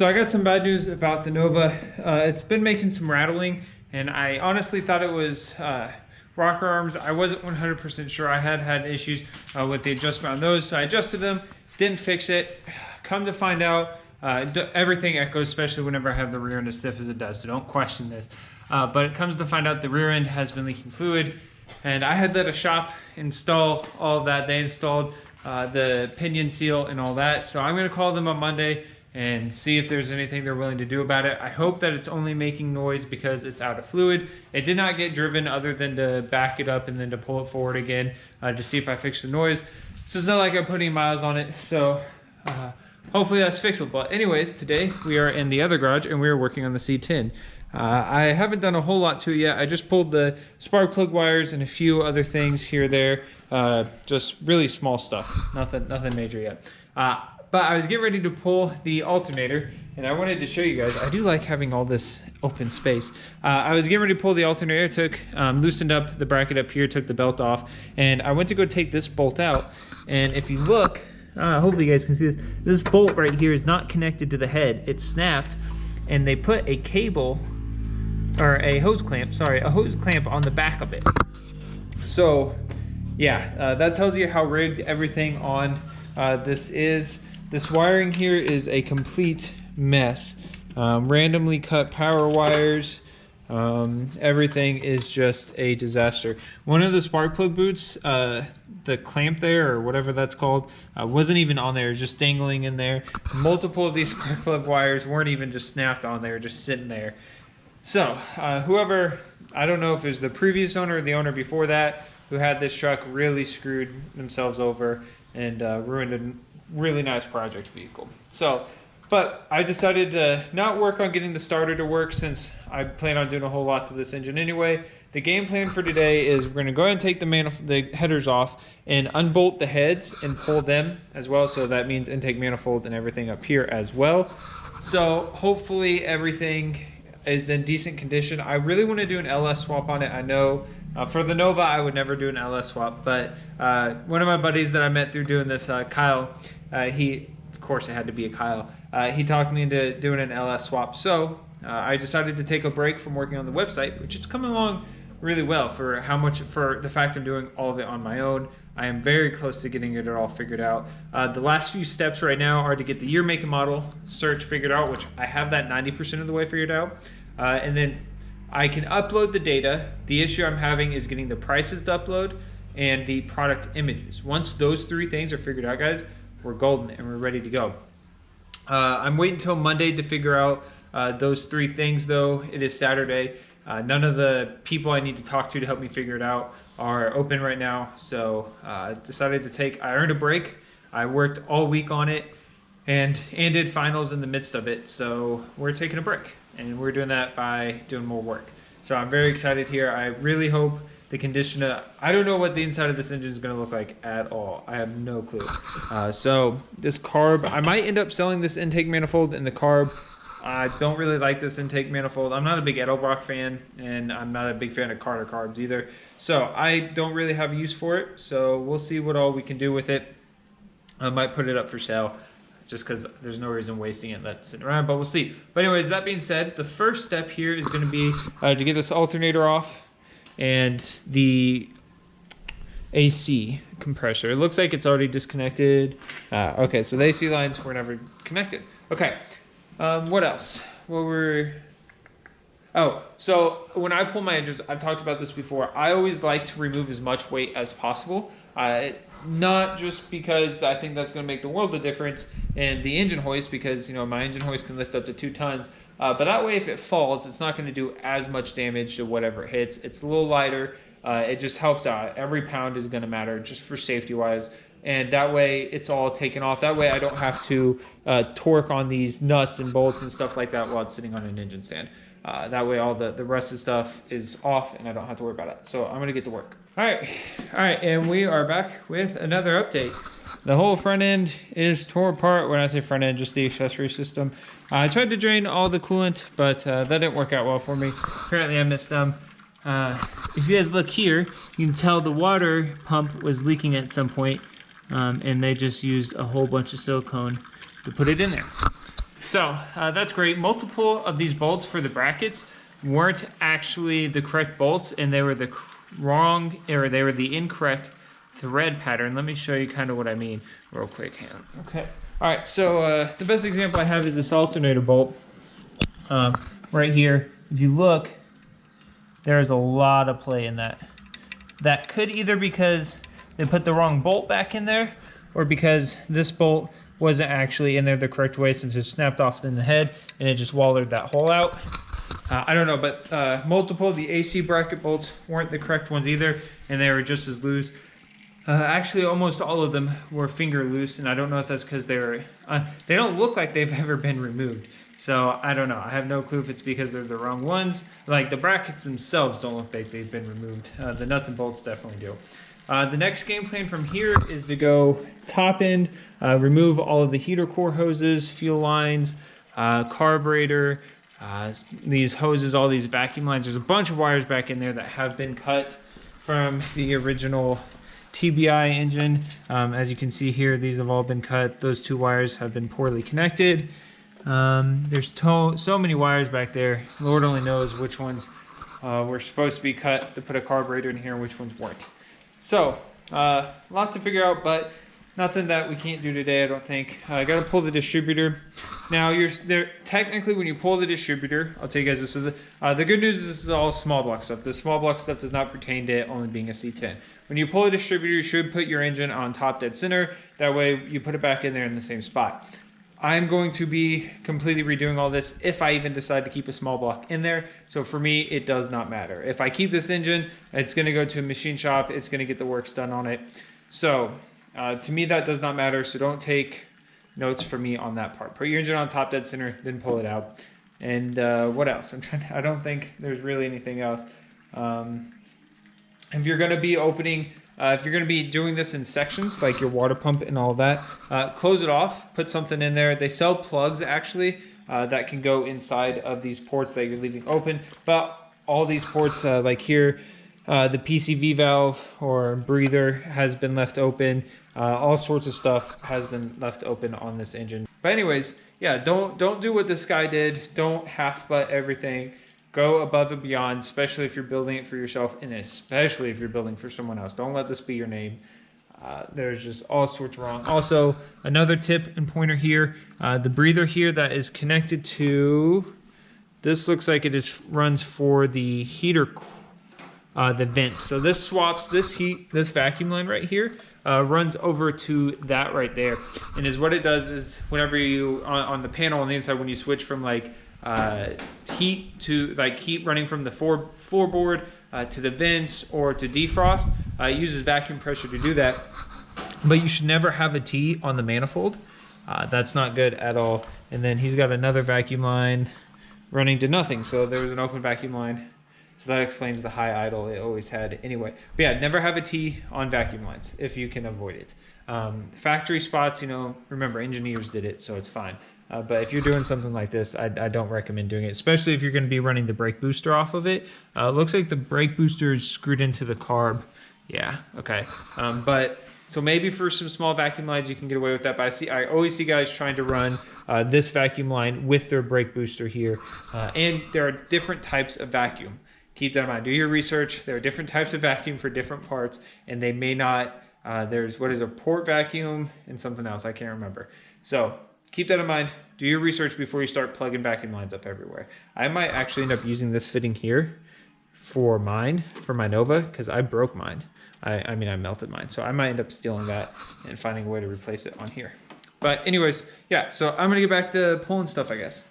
So I got some bad news about the Nova. It's been making some rattling, and I honestly thought it was rocker arms. I wasn't 100% sure. I had issues with the adjustment on those, so I adjusted them, didn't fix it. Come to find out, everything echoes, especially whenever I have the rear end as stiff as it does, so don't question this. But it comes to find out the rear end has been leaking fluid, and I had let a shop install all of that. They installed the pinion seal and all that, so I'm going to call them on Monday and see if there's anything they're willing to do about it. I hope that it's only making noise because it's out of fluid. It did not get driven other than to back it up and then to pull it forward again to see if I fix the noise. So it's not like I'm putting miles on it, so hopefully that's fixable. But anyways, today we are in the other garage and we are working on the C10. I haven't done a whole lot to it yet. I just pulled the spark plug wires and a few other things here there. Just really small stuff, nothing major yet. But I was getting ready to pull the alternator, and I wanted to show you guys. I do like having all this open space. I was getting ready to pull the alternator, loosened up the bracket up here, took the belt off, and I went to go take this bolt out. And if you look, hopefully you guys can see this. This bolt right here is not connected to the head. It's snapped, and they put a cable, or a hose clamp on the back of it. So, yeah, that tells you how rigged everything on this is. This wiring here is a complete mess. Randomly cut power wires. Everything is just a disaster. One of the spark plug boots, the clamp there, or whatever that's called, wasn't even on there. It was just dangling in there. Multiple of these spark plug wires weren't even just snapped on there, just sitting there. So, whoever, I don't know if it was the previous owner or the owner before that, who had this truck, really screwed themselves over and ruined a really nice project vehicle. So, but I decided to not work on getting the starter to work since I plan on doing a whole lot to this engine anyway. The game plan for today is we're going to go ahead and take the headers off and unbolt the heads and pull them as well. So that means intake manifold and everything up here as well. So hopefully everything is in decent condition. I really want to do an LS swap on it. I know for the Nova I would never do an LS swap, but one of my buddies that I met through doing this, Kyle, of course it had to be a Kyle, he talked me into doing an LS swap. So I decided to take a break from working on the website, which is coming along really well for the fact I'm doing all of it on my own. I am very close to getting it all figured out. The last few steps right now are to get the year, make, and model search figured out, which I have that 90% of the way figured out. And then I can upload the data. The issue I'm having is getting the prices to upload and the product images. Once those three things are figured out, guys, we're golden and we're ready to go. I'm waiting until Monday to figure out those three things, though. It is Saturday. None of the people I need to talk to help me figure it out are open right now. So I decided to I earned a break. I worked all week on it and did finals in the midst of it. So we're taking a break, and we're doing that by doing more work. So I'm very excited here. I really hope the condition I don't know what the inside of this engine is going to look like at all. I have no clue. So this carb, I might end up selling this intake manifold and the carb. I don't really like this intake manifold. I'm not a big Edelbrock fan, and I'm not a big fan of Carter carbs either. So I don't really have a use for it. So we'll see what all we can do with it. I might put it up for sale just because there's no reason wasting it that's sitting around, but we'll see. But anyways, that being said, the first step here is going to be to get this alternator off and the AC compressor. It looks like it's already disconnected. Okay, so the AC lines were never connected. Okay, what else? So when I pull my engines, I've talked about this before, I always like to remove as much weight as possible. Not just because I think that's going to make the world of difference in the engine hoist, because my engine hoist can lift up to 2 tons. But that way, if it falls, it's not going to do as much damage to whatever it hits. It's a little lighter. It just helps out. Every pound is going to matter just for safety wise. And that way it's all taken off. That way I don't have to torque on these nuts and bolts and stuff like that while it's sitting on an engine stand. That way all the rest of the stuff is off and I don't have to worry about it. So I'm going to get to work. All right, and we are back with another update. The whole front end is torn apart. When I say front end, just the accessory system. I tried to drain all the coolant, but that didn't work out well for me. Apparently I missed them. If you guys look here, you can tell the water pump was leaking at some point, and they just used a whole bunch of silicone to put it in there. So that's great. Multiple of these bolts for the brackets weren't actually the correct bolts, and they were the wrong, or they were the incorrect thread pattern. Let me show you kind of what I mean real quick. Okay. All right. So the best example I have is this alternator bolt right here. If you look, there's a lot of play in that. That could either because they put the wrong bolt back in there, or because this bolt wasn't actually in there the correct way, since it snapped off in the head and it just wallered that hole out. I don't know, but multiple of the AC bracket bolts weren't the correct ones either, and they were just as loose. Actually, almost all of them were finger loose, and I don't know if that's because they don't look like they've ever been removed. So I don't know. I have no clue if it's because they're the wrong ones. Like the brackets themselves don't look like they've been removed. The nuts and bolts definitely do. The next game plan from here is to go top end, remove all of the heater core hoses, fuel lines, carburetor, these hoses, all these vacuum lines. There's a bunch of wires back in there that have been cut from the original TBI engine. As you can see here, these have all been cut. Those two wires have been poorly connected. There's so many wires back there. Lord only knows which ones were supposed to be cut to put a carburetor in here and which ones weren't. So, a lot to figure out, but nothing that we can't do today, I don't think. I got to pull the distributor. Now, technically, when you pull the distributor, I'll tell you guys this is the good news is this is all small block stuff. The small block stuff does not pertain to it only being a C10. When you pull a distributor, you should put your engine on top dead center. That way, you put it back in there in the same spot. I'm going to be completely redoing all this if I even decide to keep a small block in there. So for me, it does not matter. If I keep this engine, it's going to go to a machine shop. It's going to get the works done on it. So to me, that does not matter. So don't take notes from me on that part. Put your engine on top dead center, then pull it out. And what else? I don't think there's really anything else. If you're going to be opening... if you're going to be doing this in sections, like your water pump and all that, close it off, put something in there. They sell plugs, actually, that can go inside of these ports that you're leaving open. But all these ports, like here, the PCV valve or breather has been left open. All sorts of stuff has been left open on this engine. But anyways, yeah, don't do what this guy did. Don't half-butt everything. Go above and beyond, especially if you're building it for yourself, and especially if you're building for someone else. Don't let this be your name. There's just all sorts wrong. Also, another tip and pointer here, the breather here that is connected to, this looks like it runs for the heater, the vents. So this swaps this vacuum line right here, runs over to that right there. And is what it does is whenever you, on the panel on the inside, when you switch from like, heat to heat running from the floorboard to the vents or to defrost, it uses vacuum pressure to do that. But you should never have a T on the manifold. That's not good at all. And then he's got another vacuum line running to nothing. So there was an open vacuum line. So that explains the high idle it always had anyway. But yeah, never have a T on vacuum lines if you can avoid it. Factory spots, remember engineers did it, so it's fine. But if you're doing something like this, I don't recommend doing it, especially if you're going to be running the brake booster off of it. Looks like the brake booster is screwed into the carb. Yeah, okay. But so maybe for some small vacuum lines, you can get away with that. But I always see guys trying to run this vacuum line with their brake booster here. And there are different types of vacuum. Keep that in mind. Do your research. There are different types of vacuum for different parts, and they may not. There's what is a port vacuum and something else. I can't remember. So keep that in mind. Do your research before you start plugging vacuum lines up everywhere. I might actually end up using this fitting here for my Nova, because I broke mine. I mean, I melted mine. So I might end up stealing that and finding a way to replace it on here. But anyways, yeah, so I'm going to get back to pulling stuff, I guess.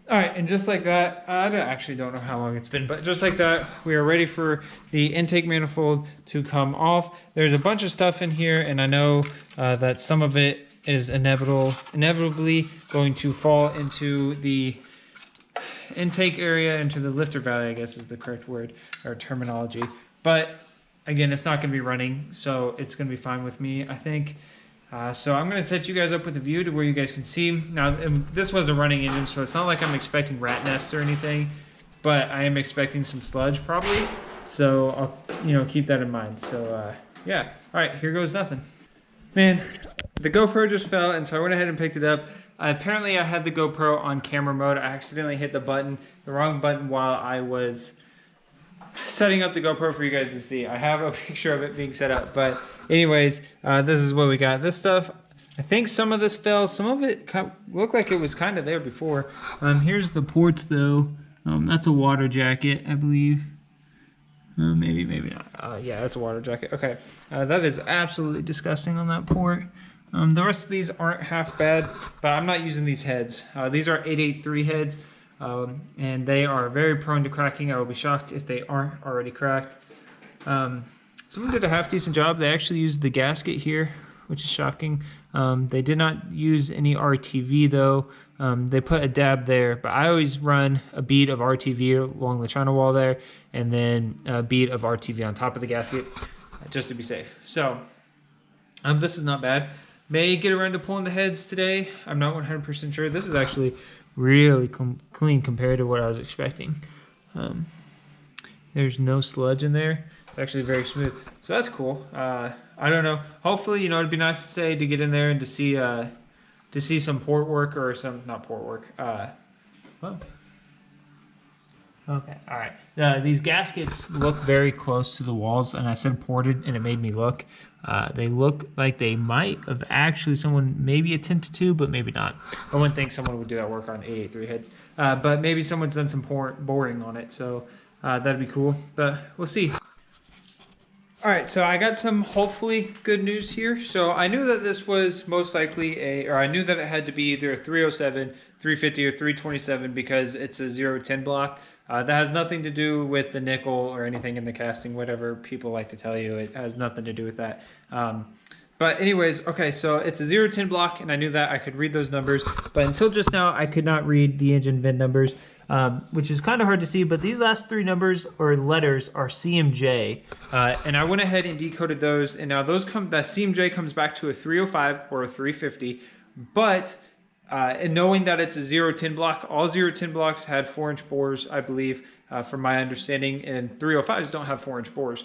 All right, and just like that, I actually don't know how long it's been, but just like that, we are ready for the intake manifold to come off. There's a bunch of stuff in here, and I know that some of it is inevitably going to fall into the intake area, into the lifter valley, I guess is the correct word or terminology. But again, it's not going to be running, so it's going to be fine with me, I think. So I'm going to set you guys up with a view to where you guys can see. Now, this was a running engine, so it's not like I'm expecting rat nests or anything, but I am expecting some sludge probably. So I'll, keep that in mind. So yeah. All right, here goes nothing. Man, the GoPro just fell, and so I went ahead and picked it up. apparently I had the GoPro on camera mode. I accidentally hit the wrong button while I was setting up the GoPro for you guys to see. I have a picture of it being set up, but anyways, this is what we got. This stuff, I think some of this fell, some of it looked like it was kind of there before. Here's the ports though. That's a water jacket, I believe. Maybe not. Yeah, that's a water jacket. Okay, that is absolutely disgusting on that port. The rest of these aren't half bad, but I'm not using these heads. These are 883 heads, and they are very prone to cracking. I will be shocked if they aren't already cracked. Someone did a half decent job. They actually used the gasket here, which is shocking. They did not use any RTV though. They put a dab there, but I always run a bead of RTV along the channel wall there, and then a bead of RTV on top of the gasket, just to be safe. So this is not bad. May get around to pulling the heads today. I'm not 100% sure. This is actually really clean compared to what I was expecting. There's no sludge in there. It's actually very smooth. So that's cool. I don't know. Hopefully, you know, it'd be nice to say to get in there and to see some port work or some, not port work. Well, okay, all right. These gaskets look very close to the walls, and I said ported, and it made me look. They look like they might have actually someone maybe attempted to, but maybe not. I wouldn't think someone would do that work on 883 heads, but maybe someone's done some boring on it, so that'd be cool, but we'll see. All right, so I got some hopefully good news here. So I knew that this was most likely I knew that it had to be either a 307, 350, or 327 because it's a 010 block. That has nothing to do with the nickel or anything in the casting, whatever people like to tell you. It has nothing to do with that. But anyways, okay, so it's a 010 block, and I knew that I could read those numbers, but until just now, I could not read the engine VIN numbers, which is kind of hard to see, but these last three numbers or letters are CMJ, and I went ahead and decoded those, and now that CMJ comes back to a 305 or a 350, but and knowing that it's a 010 block, all 010 blocks had 4-inch bores, I believe, from my understanding, and 305s don't have 4-inch bores.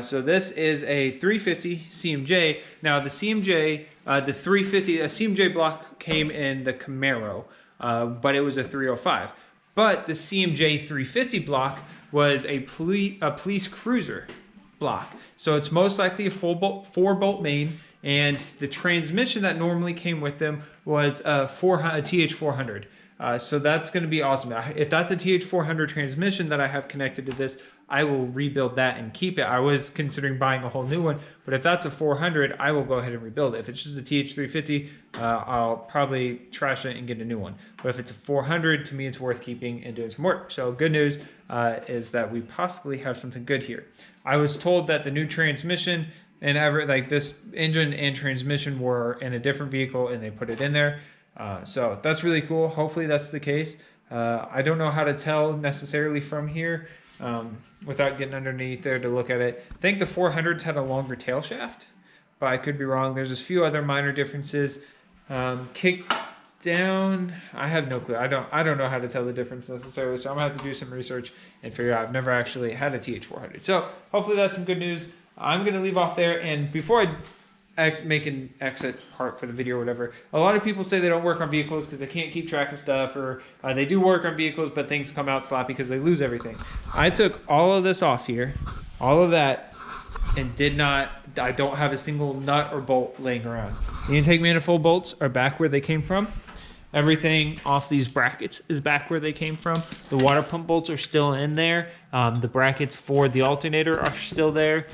So this is a 350 CMJ. Now the CMJ, the 350, a CMJ block came in the Camaro, but it was a 305. But the CMJ 350 block was a police cruiser block. So it's most likely a 4-bolt main, and the transmission that normally came with them was a TH400. So that's going to be awesome. If that's a TH400 transmission that I have connected to this, I will rebuild that and keep it. I was considering buying a whole new one, but if that's a 400, I will go ahead and rebuild it. If it's just a TH350, I'll probably trash it and get a new one. But if it's a 400, to me, it's worth keeping and doing some work. So good news is that we possibly have something good here. I was told that the new transmission and this engine and transmission were in a different vehicle, and they put it in there. So that's really cool. Hopefully that's the case. I don't know how to tell necessarily from here without getting underneath there to look at it. I think the 400s had a longer tail shaft, but I could be wrong. There's a few other minor differences. Kick down, I have no clue. I don't know how to tell the difference necessarily, so I'm gonna have to do some research and figure out. I've never actually had a TH400. So hopefully that's some good news. I'm gonna leave off there, and before I make an exit part for the video or whatever, a lot of people say they don't work on vehicles because they can't keep track of stuff, or they do work on vehicles but things come out sloppy because they lose everything. I took all of this off here, all of that, and I don't have a single nut or bolt laying around. The intake manifold bolts are back where they came from. Everything off these brackets is back where they came from. The water pump bolts are still in there. The brackets for the alternator are still there.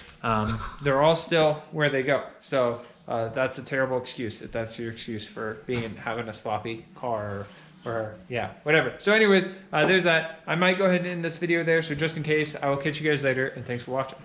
They're all still where they go. So that's a terrible excuse if that's your excuse for having a sloppy car or yeah, whatever. So anyways, there's that. I might go ahead and end this video there. So just in case, I will catch you guys later, and thanks for watching.